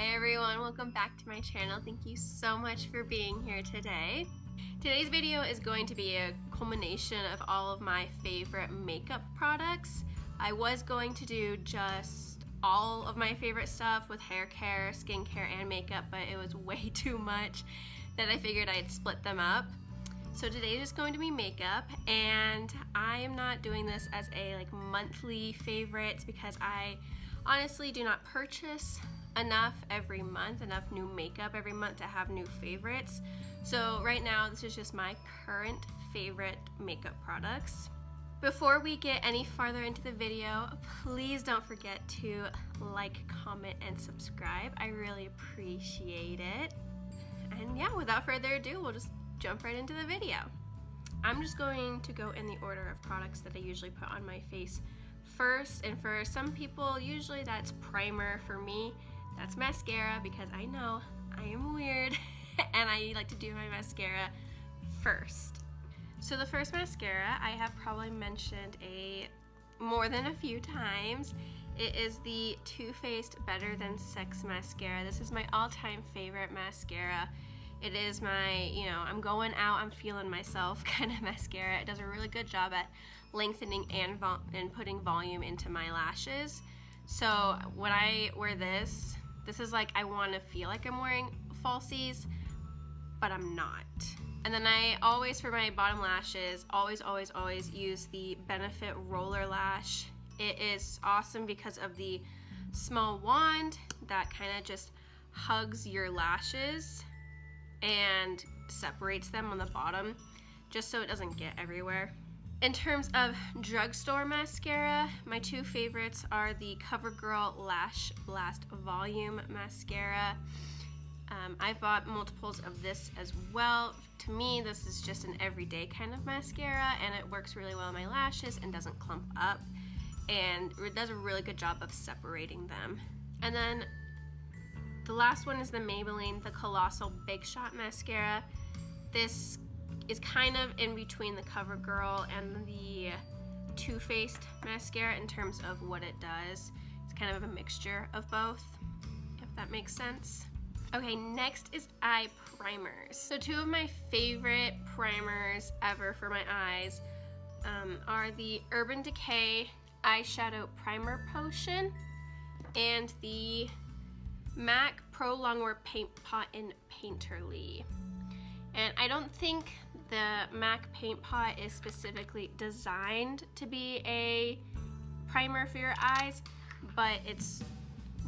Hi everyone, welcome back to my channel. Thank you so much for being here today. Today's video is going to be a culmination of all of my favorite makeup products. I was going to do just all of my favorite stuff with hair care, skincare, and makeup, but it was way too much that I figured I'd split them up. So today is just going to be makeup, and I am not doing this as a monthly favorites because I honestly do not purchase enough every month, enough new makeup every month to have new favorites. So right now this is just my current favorite makeup products. Before we get any farther into the video, please don't forget to like, comment, and subscribe. I really appreciate it. And yeah, without further ado, we'll just jump right into the video. I'm just going to go in the order of products that I usually put on my face first, and for some people usually that's primer. For me that's mascara, because I know I am weird and I like to do my mascara first. So the first mascara I have probably mentioned more than a few times. It is the Too Faced Better Than Sex mascara. This is my all-time favorite mascara. It is my, I'm going out, I'm feeling myself kind of mascara. It does a really good job at lengthening and putting volume into my lashes. So when I wear this is like I want to feel like I'm wearing falsies, but I'm not. And then I always, for my bottom lashes, always use the Benefit Roller Lash. It is awesome because of the small wand that kind of just hugs your lashes and separates them on the bottom just so it doesn't get everywhere. In terms of drugstore mascara, my two favorites are the Covergirl LashBlast Volume Mascara. I've bought multiples of this as well. To me, this is just an everyday kind of mascara, and it works really well on my lashes and doesn't clump up, and it does a really good job of separating them. And then the last one is the Maybelline, the Colossal Big Shot Mascara. This is kind of in between the Covergirl and the Too Faced mascara in terms of what it does. It's kind of a mixture of both, if that makes sense. Okay, next is eye primers. So two of my favorite primers ever for my eyes are the Urban Decay Eyeshadow Primer Potion and the MAC Pro Longwear Paint Pot in Painterly. And I don't think the MAC Paint Pot is specifically designed to be a primer for your eyes, but it's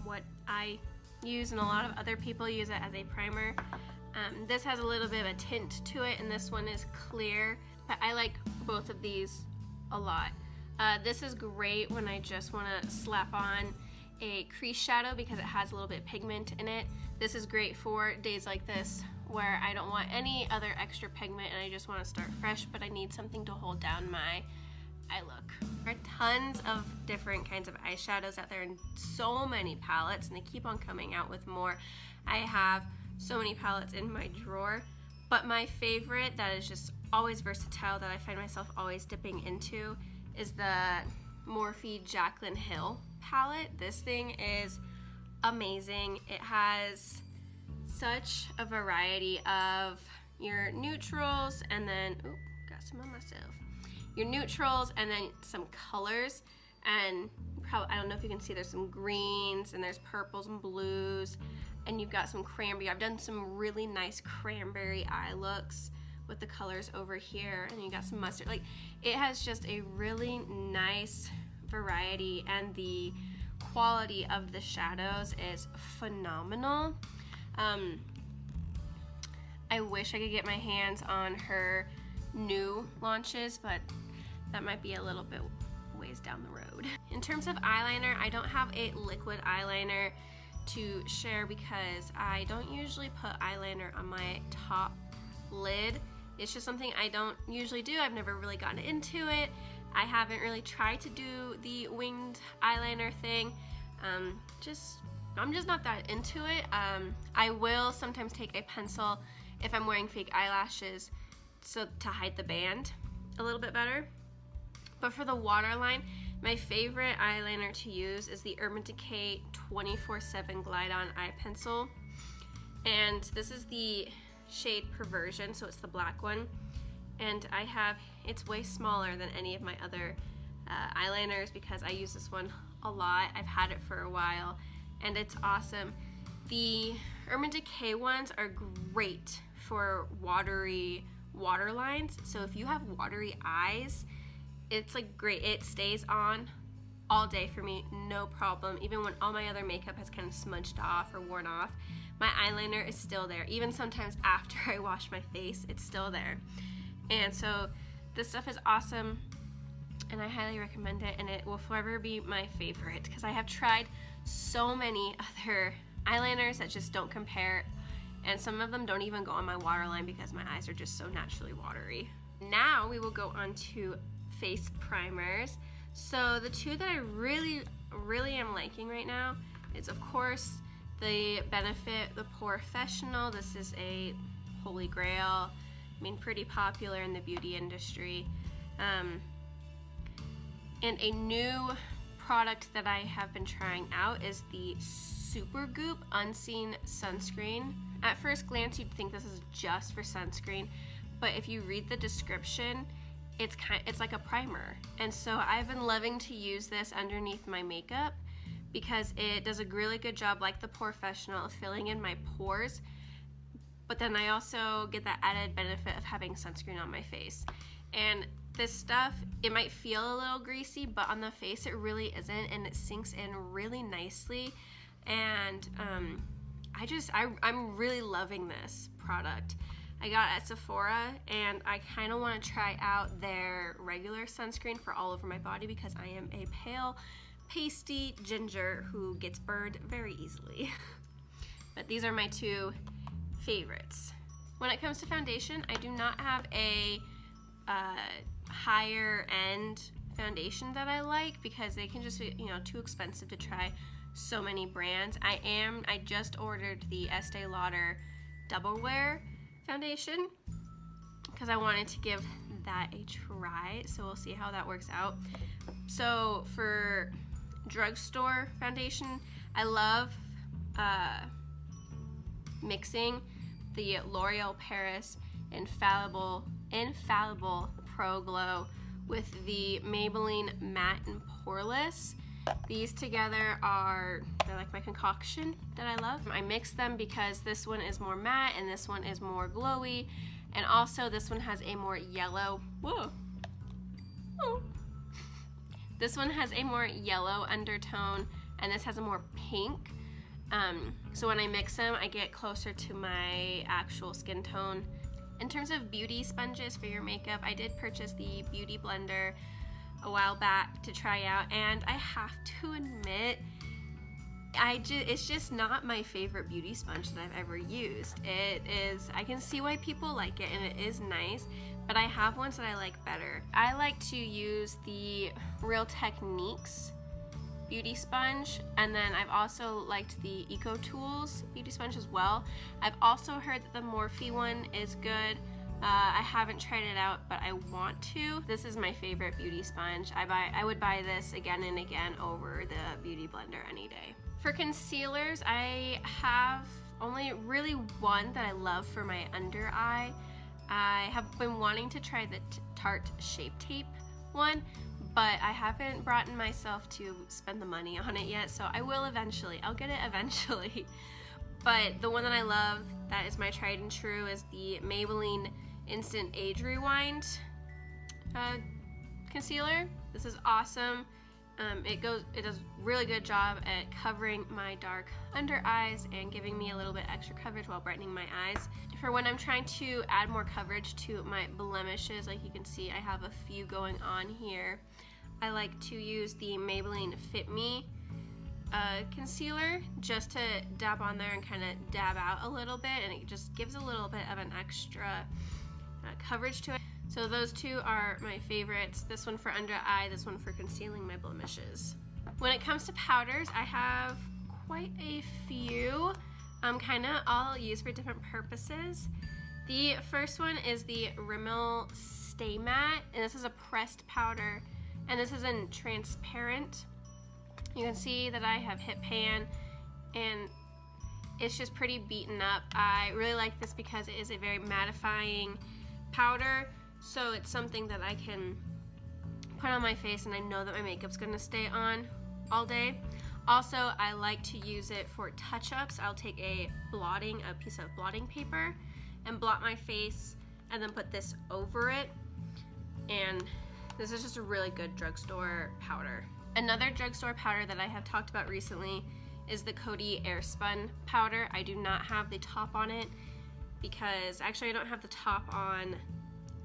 what I use, and a lot of other people use it as a primer. This has a little bit of a tint to it, and this one is clear, but I like both of these a lot. This is great when I just want to slap on a crease shadow because it has a little bit of pigment in it. This is great for days like this where I don't want any other extra pigment and I just want to start fresh, but I need something to hold down my eye look. There are tons of different kinds of eyeshadows out there and so many palettes, and they keep on coming out with more. I have so many palettes in my drawer, but my favorite that is just always versatile, that I find myself always dipping into, is the Morphe Jaclyn Hill palette. This thing is amazing. It has such a variety of your neutrals, and then got some on myself. Your neutrals and then some colors, and probably, I don't know if you can see, there's some greens and there's purples and blues, and you've got some cranberry. I've done some really nice cranberry eye looks with the colors over here, and you got some mustard. It has just a really nice variety, and the quality of the shadows is phenomenal. I wish I could get my hands on her new launches, but that might be a little bit ways down the road. In terms of eyeliner, I don't have a liquid eyeliner to share because I don't usually put eyeliner on my top lid. It's just something I don't usually do. I've never really gotten into it. I haven't really tried to do the winged eyeliner thing. I'm just not that into it. I will sometimes take a pencil if I'm wearing fake eyelashes so to hide the band a little bit better. But for the waterline, My favorite eyeliner to use is the Urban Decay 24/7 Glide On Eye Pencil. And this is the shade Perversion, so it's the black one. And it's way smaller than any of my other eyeliners because I use this one a lot. I've had it for a while and it's awesome. The Urban Decay ones are great for watery waterlines. So if you have watery eyes, it's like great. It stays on all day for me, no problem. Even when all my other makeup has kind of smudged off or worn off, my eyeliner is still there. Even sometimes after I wash my face, it's still there. And so this stuff is awesome and I highly recommend it, and it will forever be my favorite because I have tried so many other eyeliners that just don't compare, and some of them don't even go on my waterline because my eyes are just so naturally watery. Now we will go on to face primers. So the two that I really am liking right now is, of course, the Benefit, the POREfessional. This is a holy grail. I mean, pretty popular in the beauty industry. And a new product that I have been trying out is the Supergoop Unseen Sunscreen. At first glance, you'd think this is just for sunscreen, but if you read the description, it's like a primer. And so I've been loving to use this underneath my makeup because it does a really good job, like the POREfessional, of filling in my pores. But then I also get that added benefit of having sunscreen on my face. And this stuff, it might feel a little greasy, but on the face it really isn't, and it sinks in really nicely. And I'm really loving this product. I got it at Sephora, and I kind of want to try out their regular sunscreen for all over my body because I am a pale, pasty ginger who gets burned very easily. But these are my two favorites. When it comes to foundation, I do not have a higher end foundation that I like because they can just be, you know, too expensive to try so many brands. I just ordered the Estee Lauder Double Wear foundation because I wanted to give that a try, so we'll see how that works out. So for drugstore foundation, I love mixing the L'Oreal Paris Infallible Pro Glow with the Maybelline Matte and Poreless. These together they're like my concoction that I love. I mix them because this one is more matte and this one is more glowy, and also this one has a more yellow, this one has a more yellow undertone and this has a more pink. So when I mix them, I get closer to my actual skin tone. In terms of beauty sponges for your makeup, I did purchase the Beauty Blender a while back to try out, and I have to admit, it's just not my favorite beauty sponge that I've ever used. I can see why people like it, and it is nice, but I have ones that I like better. I like to use the Real Techniques beauty sponge, and then I've also liked the Eco Tools beauty sponge as well. I've also heard that the Morphe one is good. I haven't tried it out, but I want to. This is my favorite beauty sponge. I would buy this again and again over the Beauty Blender any day. For concealers, I have only really one that I love for my under eye. I have been wanting to try the Tarte Shape Tape one, but I haven't brought myself to spend the money on it yet, so I will eventually. I'll get it eventually. But the one that I love, that is my tried and true, is the Maybelline Instant Age Rewind concealer. This is awesome. It does a really good job at covering my dark under eyes and giving me a little bit extra coverage while brightening my eyes. For when I'm trying to add more coverage to my blemishes, like you can see I have a few going on here, I like to use the Maybelline Fit Me concealer just to dab on there and kind of dab out a little bit, and it just gives a little bit of an extra coverage to it. So those two are my favorites. This one for under eye, this one for concealing my blemishes. When it comes to powders, I have quite a few, kind of all used for different purposes. The first one is the Rimmel Stay Matte, and this is a pressed powder and this is in transparent. You can see that I have hit pan, and it's just pretty beaten up. I really like this because it is a very mattifying powder, so it's something that I can put on my face and I know that my makeup's gonna stay on all day. Also, I like to use it for touch-ups. I'll take a piece of blotting paper and blot my face and then put this over it, and this is just a really good drugstore powder. Another drugstore powder that I have talked about recently is the Coty Airspun powder. I do not have the top on it because actually I don't have the top on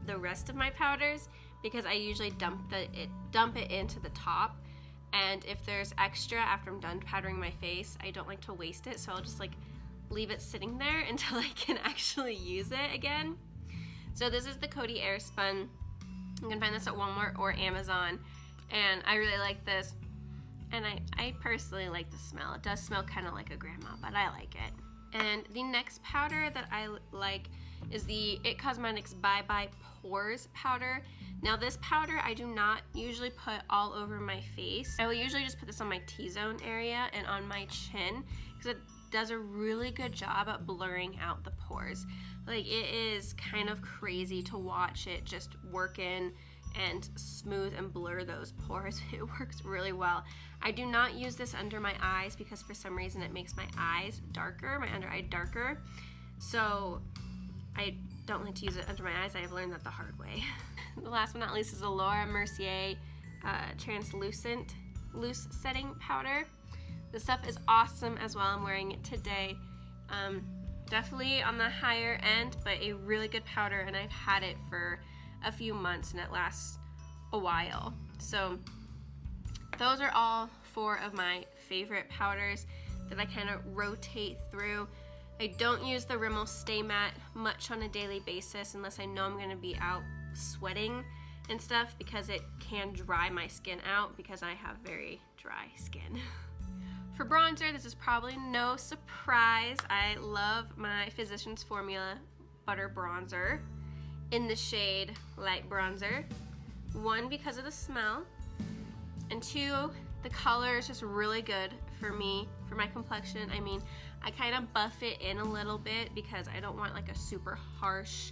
the rest of my powders because I usually dump it into the top, and if there's extra after I'm done powdering my face, I don't like to waste it, so I'll just like leave it sitting there until I can actually use it again. So this is the Coty Airspun. You can find this at Walmart or Amazon, and I really like this. And I personally like the smell. It does smell kind of like a grandma, but I like it. And the next powder that I like is the It Cosmetics Bye Bye Pores powder. Now this powder I do not usually put all over my face. I will usually just put this on my T-zone area and on my chin because it does a really good job at blurring out the pores. Like, it is kind of crazy to watch it just work in and smooth and blur those pores. It works really well. I do not use this under my eyes because for some reason it makes my eyes darker, my under eye darker. So I don't like to use it under my eyes. I have learned that the hard way. The last but not least is the Laura Mercier translucent loose setting powder. This stuff is awesome as well. I'm wearing it today. Definitely on the higher end, but a really good powder, and I've had it for a few months and it lasts a while. So those are all 4 of my favorite powders that I kind of rotate through. I don't use the Rimmel Stay Matte much on a daily basis unless I know I'm going to be out sweating and stuff, because it can dry my skin out because I have very dry skin. For bronzer, this is probably no surprise. I love my Physicians Formula Butter Bronzer in the shade Light Bronzer. 1, because of the smell, and 2, the color is just really good for me, for my complexion. I mean, I kind of buff it in a little bit because I don't want like a super harsh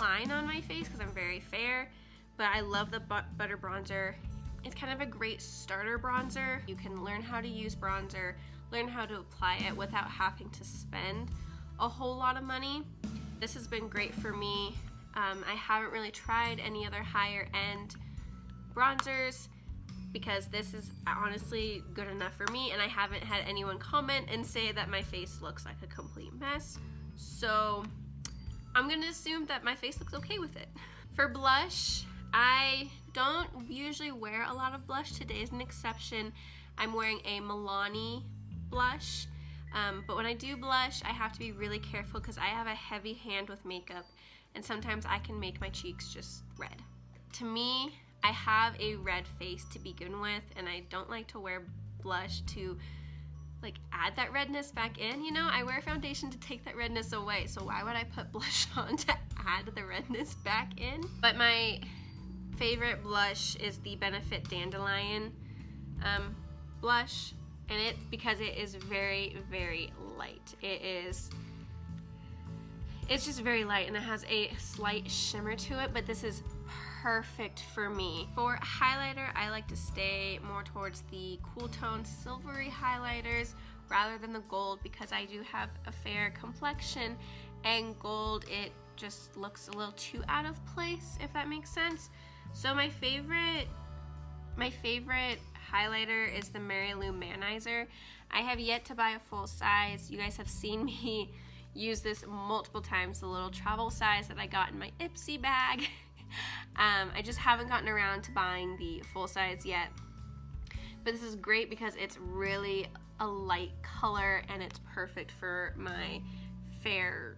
line on my face because I'm very fair, but I love the Butter Bronzer. It's kind of a great starter bronzer. You can learn how to use bronzer, learn how to apply it without having to spend a whole lot of money. This has been great for me. I haven't really tried any other higher end bronzers because this is honestly good enough for me, and I haven't had anyone comment and say that my face looks like a complete mess. So I'm gonna assume that my face looks okay with it. For blush, I don't usually wear a lot of blush. Today is an exception. I'm wearing a Milani blush, but when I do blush, I have to be really careful because I have a heavy hand with makeup, and sometimes I can make my cheeks just red. To me, I have a red face to begin with, and I don't like to wear blush to like add that redness back in. You know, I wear foundation to take that redness away, so why would I put blush on to add the redness back in? But my favorite blush is the Benefit Dandelion blush, and because it is very, very light. It's just very light, and it has a slight shimmer to it, but this is perfect for me. For highlighter, I like to stay more towards the cool tone silvery highlighters rather than the gold because I do have a fair complexion, and gold, it just looks a little too out of place, if that makes sense. So my favorite highlighter is the Mary Lou Manizer. I have yet to buy a full size. You guys have seen me use this multiple times, the little travel size that I got in my Ipsy bag. I just haven't gotten around to buying the full size yet. But this is great because it's really a light color and it's perfect for my fair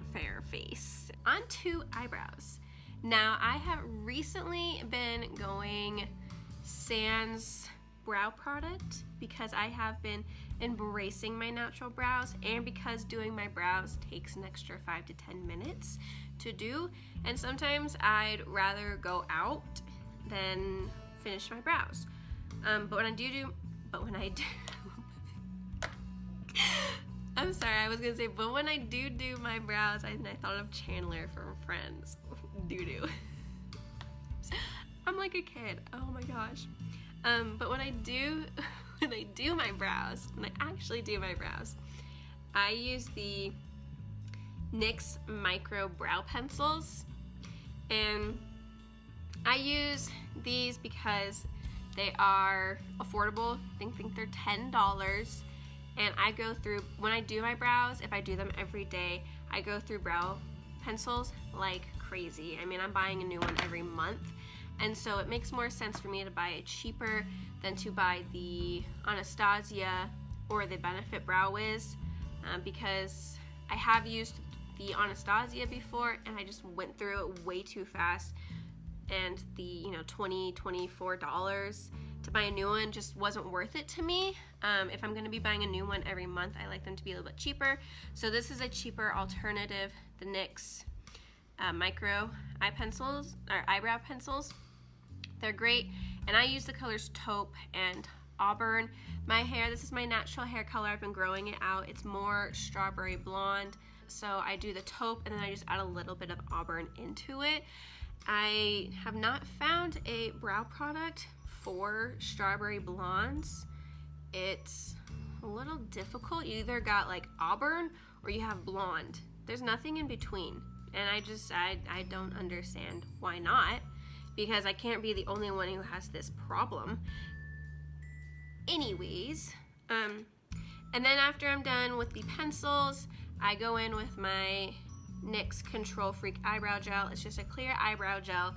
face. On to eyebrows. Now, I have recently been going sans brow product because I have been embracing my natural brows, and because doing my brows takes an extra 5 to 10 minutes to do, and sometimes I'd rather go out than finish my brows. But when I do I'm sorry, I was gonna say, but when I do my brows, I thought of Chandler from Friends. Doo-doo. I'm like a kid, oh my gosh. But when I do my brows, when I actually do my brows, I use the NYX Micro Brow Pencils, and I use these because they are affordable. I think they're $10, and I go through, when I do my brows, if I do them every day, I go through brow pencils like crazy. I mean, I'm buying a new one every month, and so it makes more sense for me to buy it cheaper than to buy the Anastasia or the Benefit Brow Wiz, because I have used the Anastasia before and I just went through it way too fast, and the $24 to buy a new one just wasn't worth it to me. If I'm going to be buying a new one every month, I like them to be a little bit cheaper. So this is a cheaper alternative, the NYX Micro Eye Pencils, or Eyebrow Pencils. They're great, and I use the colors Taupe and Auburn. My hair, this is my natural hair color. I've been growing it out. It's more strawberry blonde. So I do the Taupe, and then I just add a little bit of Auburn into it. I have not found a brow product for strawberry blondes. It's a little difficult. You either got like Auburn or you have blonde. There's nothing in between, and I don't understand why not, because I can't be the only one who has this problem. Anyways, and then after I'm done with the pencils, I go in with my NYX Control Freak Eyebrow Gel. It's just a clear eyebrow gel,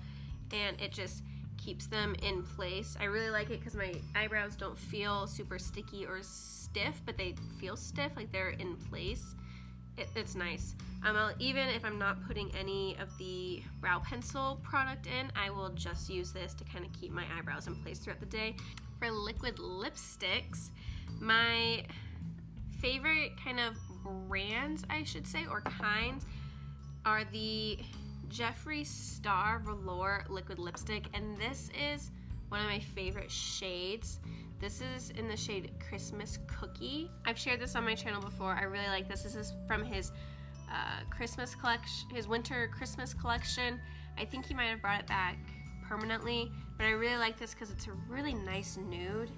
and it just keeps them in place. I really like it because my eyebrows don't feel super sticky or stiff, but they feel stiff, like they're in place. It's nice. Even if I'm not putting any of the brow pencil product in, I will just use this to kind of keep my eyebrows in place throughout the day. For liquid lipsticks, my favorite kind of brands, I should say, or kinds, are the Jeffree Star Velour liquid lipstick, and this is one of my favorite shades. This is in the shade Christmas Cookie. I've shared this on my channel before. I really like this. This is from his Christmas collection, his winter Christmas collection. I think he might have brought it back permanently, but I really like this because it's a really nice nude.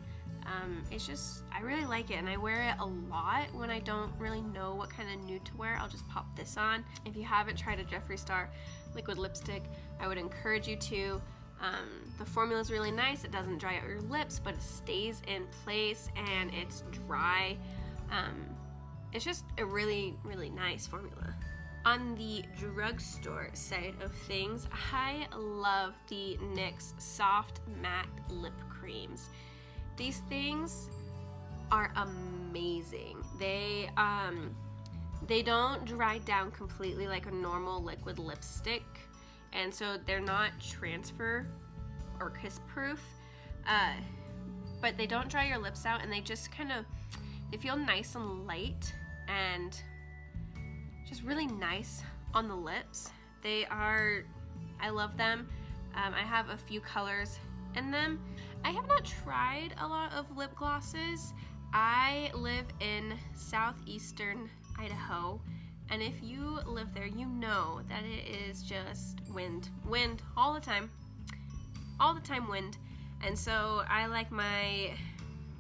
I really like it, and I wear it a lot when I don't really know what kind of nude to wear. I'll just pop this on. If you haven't tried a Jeffree Star liquid lipstick, I would encourage you to. The formula is really nice. It doesn't dry out your lips, but it stays in place, and it's dry. It's just a really, really nice formula. On the drugstore side of things, I love the NYX Soft Matte Lip Creams. These things are amazing. They don't dry down completely like a normal liquid lipstick, and so they're not transfer or kiss proof, but they don't dry your lips out, and they just they feel nice and light and just really nice on the lips. I love them. I have a few colors in them. I have not tried a lot of lip glosses. I live in southeastern Idaho, and if you live there, you know that it is just wind all the time wind. And so I like my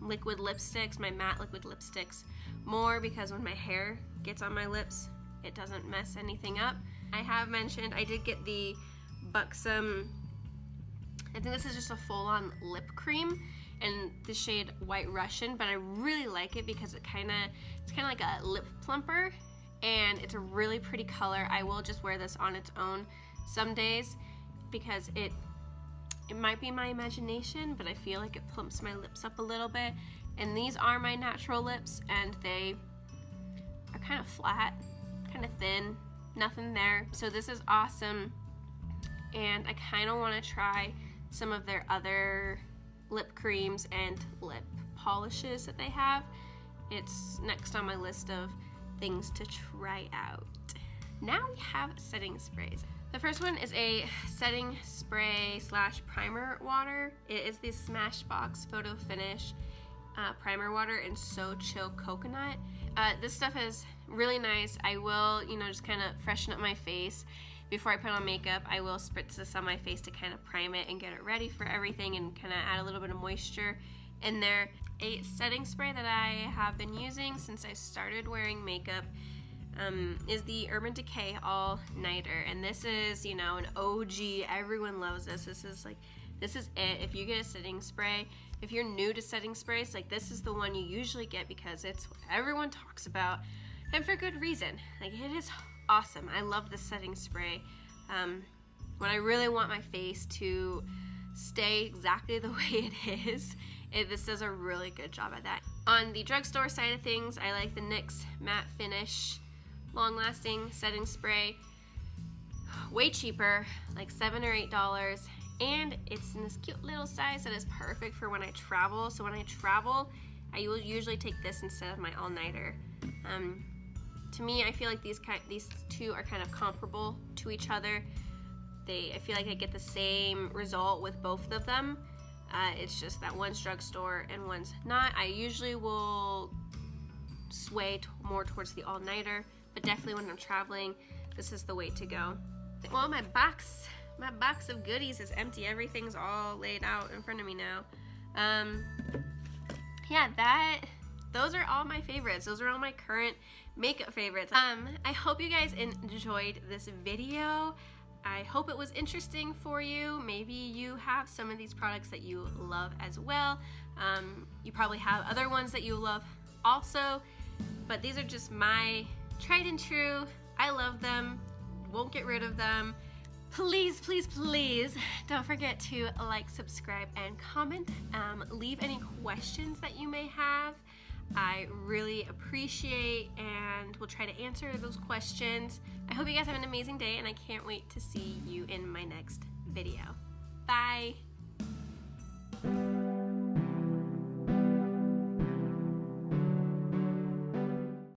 liquid lipsticks, my matte liquid lipsticks, more because when my hair gets on my lips, it doesn't mess anything up. I have mentioned I did get the Buxom, I think this is just a full-on lip cream in the shade White Russian, but I really like it because it's kind of like a lip plumper, and it's a really pretty color. I will just wear this on its own some days because it might be my imagination, but I feel like it plumps my lips up a little bit. And these are my natural lips, and they are kind of flat, kind of thin, nothing there. So this is awesome, and I kind of want to try some of their other lip creams and lip polishes that they have. It's next on my list of things to try out. Now we have setting sprays. The first one is a setting spray / primer water. It is the Smashbox Photo Finish primer water in So Chill Coconut. This stuff is really nice. I will, just kind of freshen up my face. Before I put on makeup, I will spritz this on my face to kind of prime it and get it ready for everything and kind of add a little bit of moisture in there. A setting spray that I have been using since I started wearing makeup is the Urban Decay All Nighter, and this is, an OG. Everyone loves this. This is it. If you get a setting spray, if you're new to setting sprays, this is the one you usually get because it's what everyone talks about, and for good reason. It is awesome. I love this setting spray. When I really want my face to stay exactly the way it is, this does a really good job at that. On the drugstore side of things, I like the NYX Matte Finish Long Lasting Setting Spray. Way cheaper, like $7 or $8, and it's in this cute little size that is perfect for when I travel. So when I travel, I will usually take this instead of my all-nighter. To me, I feel like these two are kind of comparable to each other. I feel like I get the same result with both of them. It's just that one's drugstore and one's not. I usually will sway more towards the all-nighter, but definitely when I'm traveling, this is the way to go. Well, my box of goodies is empty. Everything's all laid out in front of me now. Yeah, those are all my favorites. Those are all my current makeup favorites. I hope you guys enjoyed this video. I hope it was interesting for you. Maybe you have some of these products that you love as well. You probably have other ones that you love also, but these are just my tried and true. I love them, won't get rid of them. Please, please, please don't forget to like, subscribe, and comment. Leave any questions that you may have. I really appreciate and will try to answer those questions. I hope you guys have an amazing day, and I can't wait to see you in my next video. Bye!